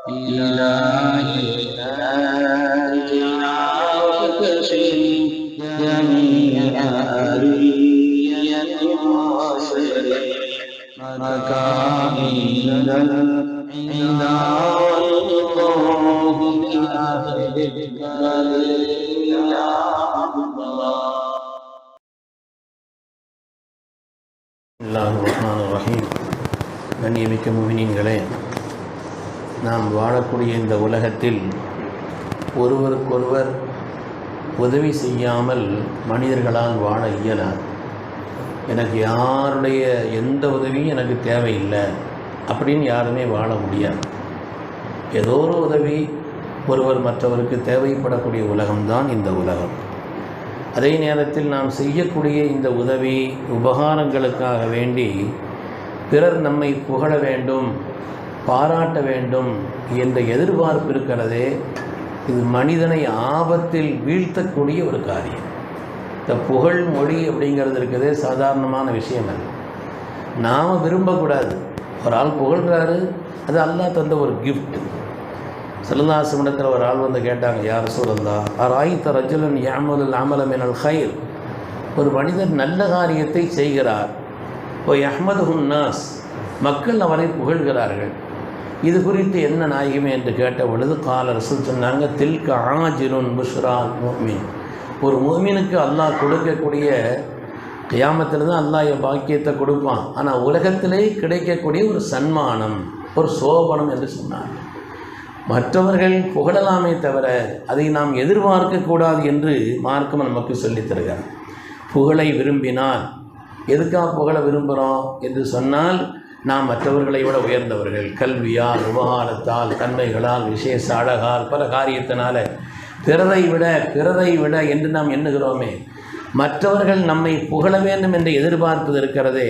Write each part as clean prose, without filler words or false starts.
إلهي ناجنا وكشف جميع أذية وصل مكاني لدى العدا والخوف بأهلك يا الله. அல்லாஹ் ரஹ்மான் ரஹீம். கண்ணியமிக்க முஃமினீன்களே, நாம் வாழக்கூடிய இந்த உலகத்தில் ஒருவருக்கொருவர் உதவி செய்யாமல் மனிதர்களால் வாழ இயலாது. எனக்கு யாருடைய எந்த உதவியும் எனக்கு தேவையில்லை அப்படின்னு யாருமே வாழ முடியாது. ஏதோ ஒரு உதவி ஒருவர் மற்றவருக்கு தேவைப்படக்கூடிய உலகம்தான் இந்த உலகம். அதே நேரத்தில் நாம் செய்யக்கூடிய இந்த உதவி உபகாரங்களுக்காக வேண்டி பிறர் நம்மை புகழ வேண்டும், பாராட்ட வேண்டும் என்ற எதிர்பார்ப்பு இருக்கிறதே, இது மனிதனை ஆபத்தில் வீழ்த்தக்கூடிய ஒரு காரியம். இந்த புகழ் மொழி அப்படிங்கிறது இருக்கிறதே சாதாரணமான விஷயம் அல்ல. நாம் விரும்பக்கூடாது. ஒரு ஆள் புகழ்கிறாரு, அது அல்லாஹ் தந்த ஒரு கிஃப்ட். ஸல்லல்லாஹு ஒரு ஆள் வந்து கேட்டாங்க, யா ரசூலல்லாஹ் அராய்த ரஜுலன் யஅமலுல் அமல மினல் கைர். ஒரு மனிதர் நல்ல காரியத்தை செய்கிறார், ஓ யஹ்மதுஹுன் நாஸ், மக்கள் அவரை புகழ்கிறார்கள், இது குறித்து என்ன நாயகமே என்று கேட்ட பொழுது கால ரசூல் சொன்னாங்க, தில்க ஆஜிலுன் புஷ்ரால் முஃமின். ஒரு முஃமினுக்கு அல்லாஹ் கொடுக்கக்கூடிய கியாமத்தில் தான் அல்லாஹ் பாக்கியத்தை கொடுப்பான், ஆனால் உலகத்திலே கிடைக்கக்கூடிய ஒரு சன்மானம், ஒரு சோபனம் என்று சொன்னார். மற்றவர்கள் புகழலாமே தவிர அதை நாம் எதிர்பார்க்கக்கூடாது என்று மார்க்கம் நமக்கு சொல்லித் தருகிறார். புகழை விரும்பினால், எதுக்காக புகழ விரும்புகிறோம் என்று சொன்னால், நாம் மற்றவர்களை விட உயர்ந்தவர்கள், கல்வியால், உபகாரத்தால், தன்மைகளால், விசேஷ அழகால், பல காரியத்தினால பிறரை விட என்று நாம் எண்ணுகிறோமே. மற்றவர்கள் நம்மை புகழ வேண்டும் என்று எதிர்பார்ப்பது இருக்கிறதே,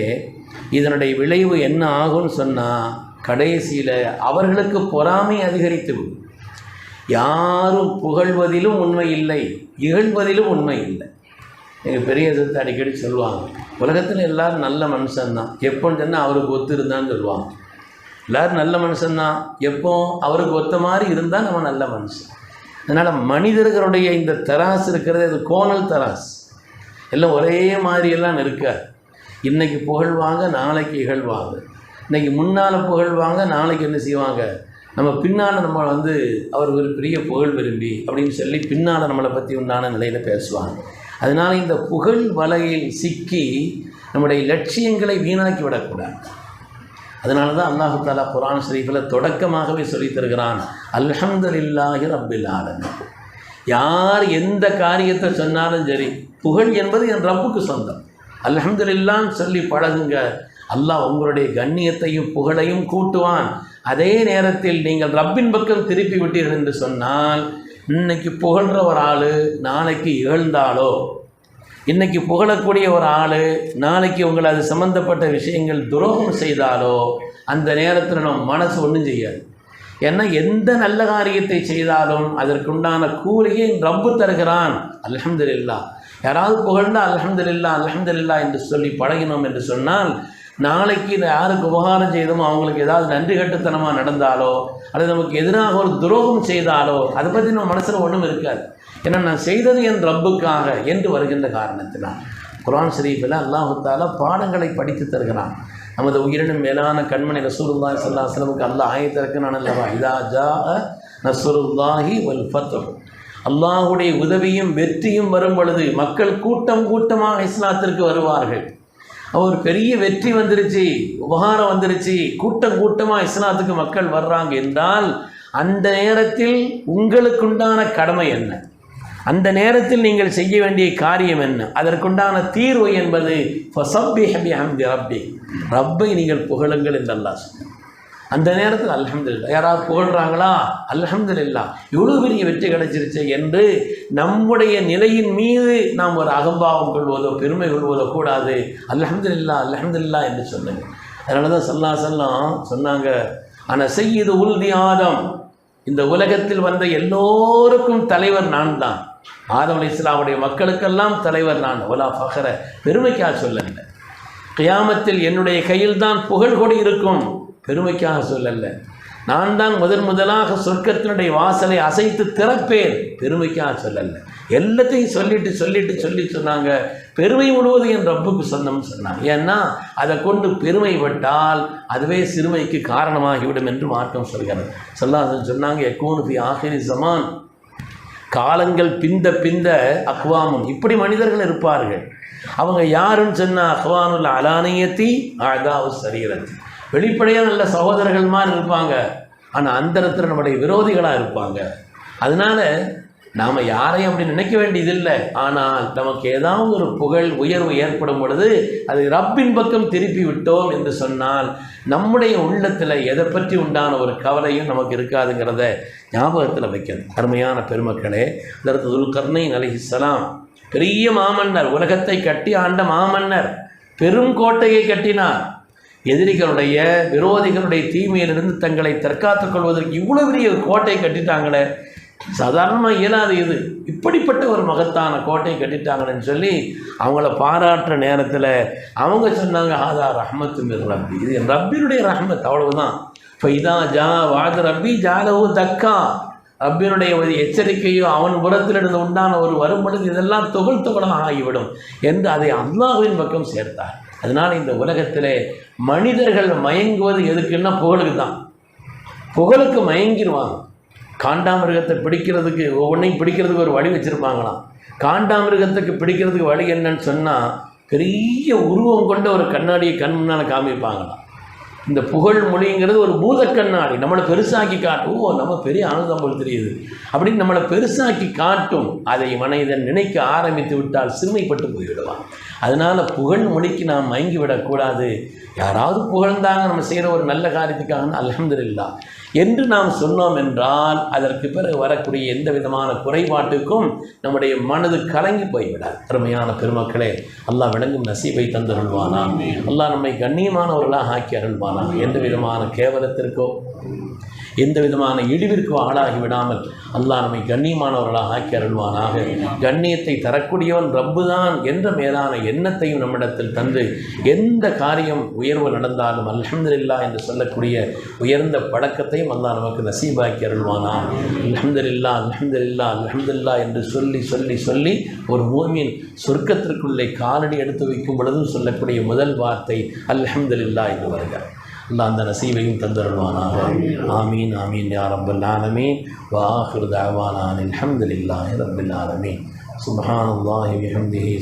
இதனுடைய விளைவு என்ன ஆகும்னு சொன்னால், கடைசியில் அவர்களுக்கு பொறாமை அதிகரித்துவிடும். யாரும் புகழ்வதிலும் உண்மை இல்லை, இகழ்வதிலும் உண்மை இல்லை. எங்கள் பெரிய சிறுத்தை அடிக்கடி சொல்லுவாங்க, உலகத்தில் எல்லோரும் நல்ல மனுஷன்தான், எப்போன்னு சொன்னால் அவருக்கு ஒத்து இருந்தான்னு சொல்லுவாங்க. எல்லோரும் நல்ல மனுஷன்தான், எப்போ அவருக்கு ஒத்த மாதிரி இருந்தால் நம்ம நல்ல மனுஷன். அதனால் மனிதர்களுடைய இந்த தராசு இருக்கிறது, அது கோணல் தராசு, எல்லாம் ஒரே மாதிரியெல்லாம் இருக்காது. இன்றைக்கி புகழ்வாங்க, நாளைக்கு இகழ்வாங்க. இன்றைக்கி முன்னால் புகழ்வாங்க, நாளைக்கு என்ன செய்வாங்க, நம்ம பின்னால் நம்ம வந்து அவர் ஒரு பெரிய புகழ் விரும்பி அப்படின்னு சொல்லி பின்னால் நம்மளை பற்றி உண்டான நிலையில் பேசுவாங்க. அதனால் இந்த புகழ் வலையில் சிக்கி நம்முடைய லட்சியங்களை வீணாக்கி விடக்கூடாது. அதனால தான் அல்லாஹு தஆலா குர்ஆன் ஷரீஃபில் தொடக்கமாகவே சொல்லித் தருகிறான், அல்ஹம்துலில்லாஹி ரப்பில் ஆலமீன். யார் எந்த காரியத்தை சொன்னாலும் சரி, புகழ் என்பது என் ரப்புக்கு சொந்தம், அல்ஹம்துலில்லாஹ்னு சொல்லி பழகுங்க. அல்லாஹ் உங்களுடைய கண்ணியத்தையும் புகழையும் கூட்டுவான். அதே நேரத்தில் நீங்கள் ரப்பின் பக்கம் திருப்பி விட்டீர்கள் என்று சொன்னால், இன்னைக்கு புகழ்கிற ஒரு ஆள் நாளைக்கு இகழ்ந்தாலோ, இன்றைக்கி புகழக்கூடிய ஒரு ஆள் நாளைக்கு உங்களை அது சம்மந்தப்பட்ட விஷயங்கள் துரோகம் செய்தாலோ, அந்த நேரத்தில் நம்ம மனசு ஒன்றும் செய்யாது. ஏன்னா எந்த நல்ல காரியத்தை செய்தாலும் அதற்குண்டான கூலியை ரப்பு தருகிறான். அல்ஹம்துலில்லாஹ். யாராவது புகழ்ந்தால் அல்ஹம்துலில்லாஹ் அல்ஹம்துலில்லாஹ் என்று சொல்லி பழகினோம் என்று சொன்னால், நாளைக்கு யாருக்கு உபகாரம் செய்தோமோ அவங்களுக்கு ஏதாவது நன்றி கட்டுத்தனமாக நடந்தாலோ அல்லது நமக்கு எதிராக ஒரு துரோகம் செய்தாலோ அதை பற்றி நம்ம மனசில் ஒன்றும் இருக்காது. ஏன்னா நான் செய்தது என் ரப்புக்காக என்று வருகின்ற காரணத்தினால் குர்ஆன் ஷரீஃபில் அல்லாஹு தஆலா பாடங்களை படித்து தருகிறான். நமது உயிரினும் மேலான கண்மணி ரசூலுல்லாஹி ஸல்லல்லாஹு அலைஹி வஸல்லம் அல்லாஹ் ஆயத்திறக்கிறான் அல்லவா, இதா ஜாஅ நஸ்ருல்லாஹி வல் ஃபத்ஹ். அல்லாஹுடைய உதவியும் வெற்றியும் வரும் பொழுது மக்கள் கூட்டம் கூட்டமாக இஸ்லாத்திற்கு வருவார்கள். ஒரு பெரிய வெற்றி வந்துருச்சு, உபகாரம் வந்துருச்சு, கூட்டம் கூட்டமாக இஸ்லாத்துக்கு மக்கள் வர்றாங்க என்றால், அந்த நேரத்தில் உங்களுக்குண்டான கடமை என்ன, அந்த நேரத்தில் நீங்கள் செய்ய வேண்டிய காரியம் என்ன, அதற்குண்டான தீர்வு என்பது ஃபஸப்பிஹ் பிஹம்தி ரப்பி, ரப்பை நீங்கள் புகழுங்கள் என்று அல்லாஹ் சொன்னார். அந்த நேரத்தில் அல்ஹம்துலில்லாஹ். யாராவது புகழ்கிறாங்களா, அல்ஹம்துலில்லாஹ் இவ்வளோ பெரிய வெற்றி கிடைச்சிருச்சு என்று நம்முடைய நிலையின் மீது நாம் ஒரு அகம்பாவம் கொள்வதோ பெருமை கொள்வதோ கூடாது. அல்ஹம்துலில்லாஹ் அல்ஹம்துலில்லாஹ் என்று சொன்னாங்க. அதனால தான் ஸல்லல்லாஹு அலைஹி வஸல்லம் சொன்னாங்க, அன சய்யிது உல்தி ஆதம், இந்த உலகத்தில் வந்த எல்லோருக்கும் தலைவர் நான் தான். ஆதம் அலைஹிஸ்ஸலாமுடைய மக்களுக்கெல்லாம் தலைவர் நான். ஒலா ஃபஹர, பெருமைக்காக சொல்லல. கியாமத்தில் என்னுடைய கையில் தான் புகழ் கொடி இருக்கும், பெருமைக்காக சொல்லல. நான் தான் முதலாக சொர்க்கத்தினுடைய வாசலை அசைத்து திறப்பேன். பெருமைக்காக சொல்லலை, எல்லாத்தையும் சொல்லி சொன்னாங்க பெருமை முழுவதும் என் ரப்புக்கு சொந்தம்னு சொன்னாங்க. ஏன்னா அதை கொண்டு பெருமைப்பட்டால் அதுவே சிறுமைக்கு காரணமாகிவிடும் என்று மார்க்கம் சொல்கிறது. சொன்னாங்க யகூனு ஃபி ஆஹிரி ஸமான், காலங்கள் பிந்த அக்வாமும், இப்படி மனிதர்கள் இருப்பார்கள். அவங்க யாருன்னு சொன்னால் அஹ்வானுல் அலானியத்தி அதாவு சரீரத்தி, வெளிப்படையாக நல்ல சகோதரர்கள் மாதிரி இருப்பாங்க, ஆனால் அந்தரத்தில் நம்முடைய விரோதிகளாக இருப்பாங்க. அதனால் நாம் யாரையும் அப்படி நினைக்க வேண்டியதில்லை. ஆனால் நமக்கு ஏதாவது ஒரு புகழ் உயர்வு ஏற்படும் பொழுது அதை ரப்பின் பக்கம் திருப்பி விட்டோம் என்று சொன்னால் நம்முடைய உள்ளத்தில் எதை பற்றி உண்டான ஒரு கவலையும் நமக்கு இருக்காதுங்கிறத ஞாபகத்தில் வைக்கணும். அருமையான பெருமக்களே, அதற்கு துல்கர்னைன் அலைஹிஸ்ஸலாம் பெரிய மாமன்னர், உலகத்தை கட்டி ஆண்ட மாமன்னர், பெரும் கோட்டையை கட்டினார். எதிரிகளுடைய விரோதிகளுடைய தீமையிலிருந்து தங்களை தற்காத்துக் கொள்வதற்கு இவ்வளோ பெரிய கோட்டை கட்டிட்டாங்களே, சாதாரணமாக இயலாது. இது இப்படிப்பட்ட ஒரு மகத்தான கோட்டை கட்டிட்டாங்கன்னு சொல்லி அவங்கள பாராட்டுற நேரத்தில் அவங்க சொன்னாங்க ஹாதா ரஹ்மத்து மிர் ரப்பி, இது என் ரப்பினுடைய ரஹ்மத், அவ்வளவுதான். ஃபைதா ஜா வாது ரப்பி ஜாலஹு தக்கா, ரப்பினுடைய ஒரு எச்சரிக்கையோ அவன் புறத்திலிருந்து உண்டான ஒரு வரும்பொழுது இதெல்லாம் தொகலாக ஆகிவிடும் என்று அதை அல்லாஹ்வின் பக்கம் சேர்த்தார். அதனால் இந்த உலகத்திலே மனிதர்கள் மயங்குவது எதுக்குன்னா புகழுக்கு தான். புகழுக்கு மயங்கிடுவாங்க. காண்டாமிருகத்தை பிடிக்கிறதுக்கு ஒவ்வொன்றையும் பிடிக்கிறதுக்கு ஒரு வழி வச்சுருப்பாங்களாம். காண்டாமிருகத்துக்கு பிடிக்கிறதுக்கு வழி என்னன்னு சொன்னால் பெரிய உருவம் கொண்ட ஒரு கண்ணாடியை கண் முன்னால் காமிப்பாங்களாம். இந்த புகழ் மொழிங்கிறது ஒரு பூத கண்ணாடி, நம்மளை பெருசாக்கி காட்டும். ஓ, நம்ம பெரிய ஆனந்தம் போல் தெரியுது அப்படின்னு நம்மளை பெருசாக்கி காட்டும். அதை மனிதன் நினைக்க ஆரம்பித்து விட்டால் சிறுமைப்பட்டு போய்விடுவான். அதனால் புகழ் மொழிக்கு நாம் மயங்கி விடக்கூடாது. யாராவது புகழ்ந்தாங்க நம்ம செய்கிற ஒரு நல்ல காரியத்துக்காக அல்ஹம்துலில்லாஹ் என்று நாம் சொன்னோம் என்றால் அதற்கு பிறகு வரக்கூடிய எந்த விதமான குறைபாட்டுக்கும் நம்முடைய மனது கலங்கி போய்விடாது. அருமையான பெருமக்களே, அல்லாஹ் விளங்கும் நசீபை தந்தருள்வானா, அல்லாஹ் நம்மை கண்ணியமானவர்களாக ஆக்கி அருள்வானா. எந்த விதமான கேவலத்திற்கோ எந்த விதமான இழிவிற்கோ ஆளாகி விடாமல் அல்லாஹ் நம்மை கண்ணியமானவர்களாக ஆக்கி அருள்வானாக. கண்ணியத்தை தரக்கூடியவன் ரப்புதான் என்ற மேலான எண்ணத்தையும் நம்மிடத்தில் தந்து எந்த காரியம் உயர்வு நடந்தாலும் அல்ஹம்துலில்லாஹ் என்று சொல்லக்கூடிய உயர்ந்த பழக்கத்தையும் அல்லாஹ் நமக்கு நசீபாக்கி அருள்வானா. அல்ஹம்துலில்லாஹ் அல்ஹம்துலில்லாஹ் அல்ஹம்துலில்லாஹ் என்று சொல்லி ஒரு மூமின் சொர்க்கத்திற்குள்ளே காலடி எடுத்து வைக்கும் பொழுதும் சொல்லக்கூடிய முதல் வார்த்தை அல்ஹம்துலில்லாஹ் என்று வருகிறார். அல்லாஹ் அந்த நசீபையும் தந்தருள்வானாக. ஆமீன் ஆமீன் யா ரப்பல் ஆலமீன். வ ஆகிரு தஅவானா அல்ஹம்துலில்லாஹி ரப்பில் ஆலமீன். சுப்ஹானல்லாஹி வ பிஹம்திஹி.